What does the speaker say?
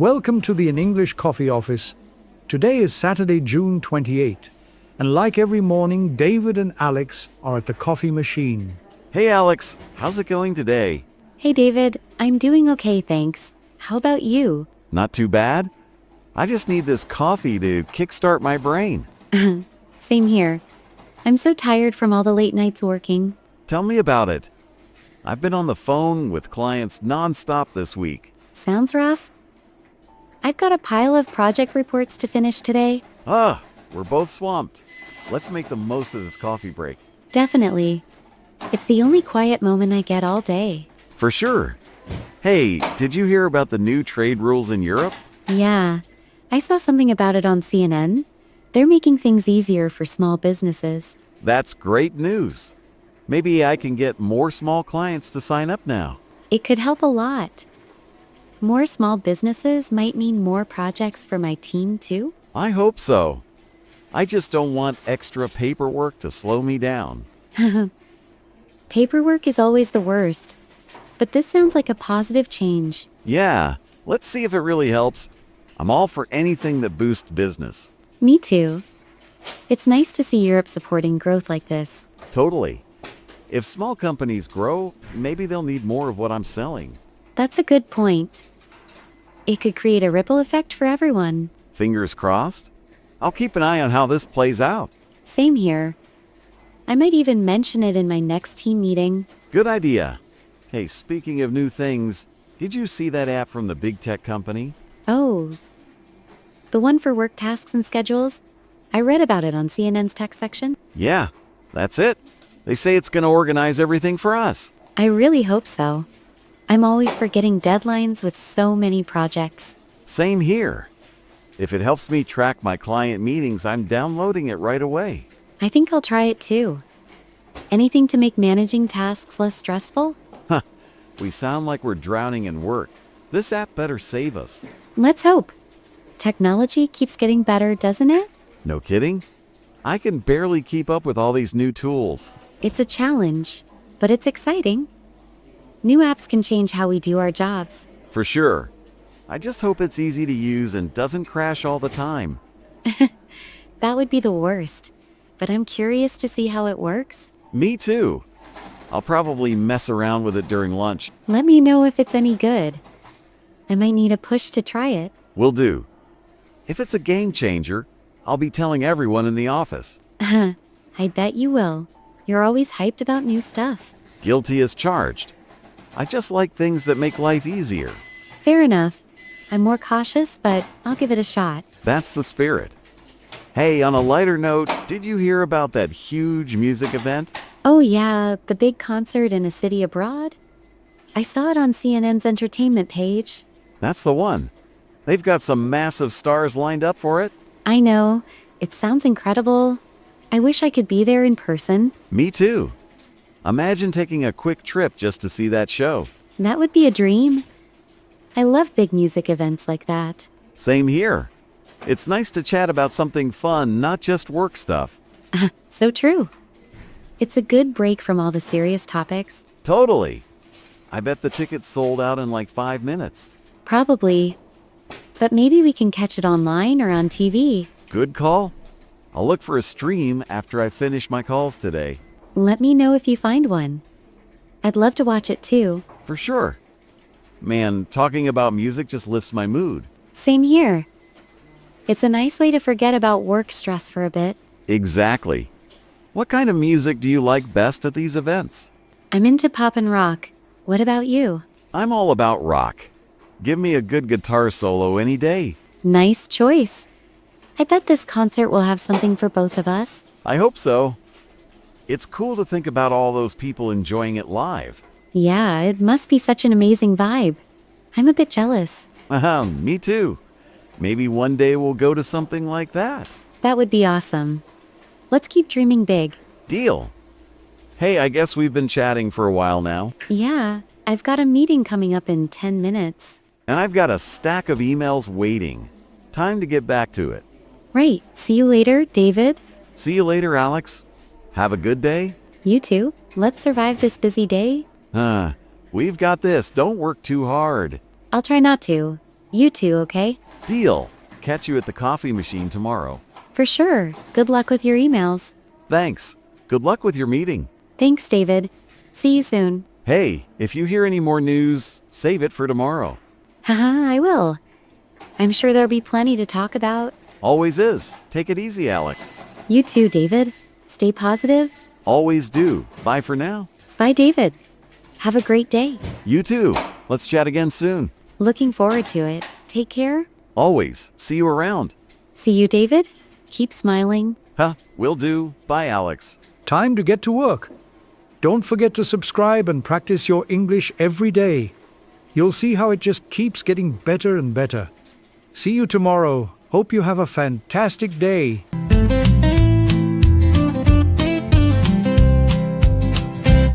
Welcome to the In English Coffee Office. Today is Saturday, June 28, and like every morning, David and Alex are at the coffee machine. Hey Alex, how's it going today? Hey David, I'm doing okay, thanks. How about you? Not too bad. I just need this coffee to kickstart my brain. Same here. I'm so tired from all the late nights working. Tell me about it. I've been on the phone with clients nonstop this week. Sounds rough? I've got a pile of project reports to finish today. We're both swamped. Let's make the most of this coffee break. Definitely. It's the only quiet moment I get all day. For sure. Hey, did you hear about the new trade rules in Europe? Yeah, I saw something about it on CNN. They're making things easier for small businesses. That's great news. Maybe I can get more small clients to sign up now. It could help a lot. More small businesses might mean more projects for my team too. I hope so. I just don't want extra paperwork to slow me down. Paperwork is always the worst. But this sounds like a positive change. Yeah, let's see if it really helps. I'm all for anything that boosts business. Me too. It's nice to see Europe supporting growth like this. Totally. If small companies grow, maybe they'll need more of what I'm selling. That's a good point. It could create a ripple effect for everyone. Fingers crossed. I'll keep an eye on how this plays out. Same here. I might even mention it in my next team meeting. Good idea. Hey, speaking of new things, did you see that app from the big tech company? Oh, the one for work tasks and schedules? I read about it on CNN's tech section. Yeah, that's it. They say it's going to organize everything for us. I really hope so. I'm always forgetting deadlines with so many projects. Same here. If it helps me track my client meetings, I'm downloading it right away. I think I'll try it too. Anything to make managing tasks less stressful? We sound like we're drowning in work. This app better save us. Let's hope. Technology keeps getting better, doesn't it? No kidding? I can barely keep up with all these new tools. It's a challenge, but it's exciting. New apps can change how we do our jobs. For sure. I just hope it's easy to use and doesn't crash all the time. That would be the worst. But I'm curious to see how it works. Me too. I'll probably mess around with it during lunch. Let me know if it's any good. I might need a push to try it. Will do. If it's a game changer, I'll be telling everyone in the office. I bet you will. You're always hyped about new stuff. Guilty as charged. I just like things that make life easier. Fair enough. I'm more cautious, but I'll give it a shot. That's the spirit. Hey, on a lighter note, did you hear about that huge music event? Oh yeah, the big concert in a city abroad? I saw it on CNN's entertainment page. That's the one. They've got some massive stars lined up for it. I know. It sounds incredible. I wish I could be there in person. Me too. Imagine taking a quick trip just to see that show. That would be a dream. I love big music events like that. Same here. It's nice to chat about something fun, not just work stuff. So true. It's a good break from all the serious topics. Totally. I bet the tickets sold out in like 5 minutes. Probably. But maybe we can catch it online or on TV. Good call. I'll look for a stream after I finish my calls today. Let me know if you find one. I'd love to watch it too. For sure. Man, talking about music just lifts my mood. Same here. It's a nice way to forget about work stress for a bit. Exactly. What kind of music do you like best at these events? I'm into pop and rock. What about you? I'm all about rock. Give me a good guitar solo any day. Nice choice. I bet this concert will have something for both of us. I hope so. It's cool to think about all those people enjoying it live. Yeah, it must be such an amazing vibe. I'm a bit jealous. Me too. Maybe one day we'll go to something like that. That would be awesome. Let's keep dreaming big. Deal. Hey, I guess we've been chatting for a while now. Yeah, I've got a meeting coming up in 10 minutes. And I've got a stack of emails waiting. Time to get back to it. Right. See you later, David. See you later, Alex. Have a good day. You too. Let's survive this busy day. We've got this. Don't work too hard. I'll try not to. You too, okay? Deal. Catch you at the coffee machine tomorrow. For sure. Good luck with your emails. Thanks. Good luck with your meeting. Thanks, David. See you soon. Hey, if you hear any more news, save it for tomorrow. Haha, I will. I'm sure there'll be plenty to talk about. Always is. Take it easy, Alex. You too, David. Stay positive. Always do. Bye for now. Bye, David. Have a great day. You too. Let's chat again soon. Looking forward to it. Take care. Always. See you around. See you, David. Keep smiling. Huh, will do. Bye, Alex. Time to get to work. Don't forget to subscribe and practice your English every day. You'll see how it just keeps getting better and better. See you tomorrow. Hope you have a fantastic day.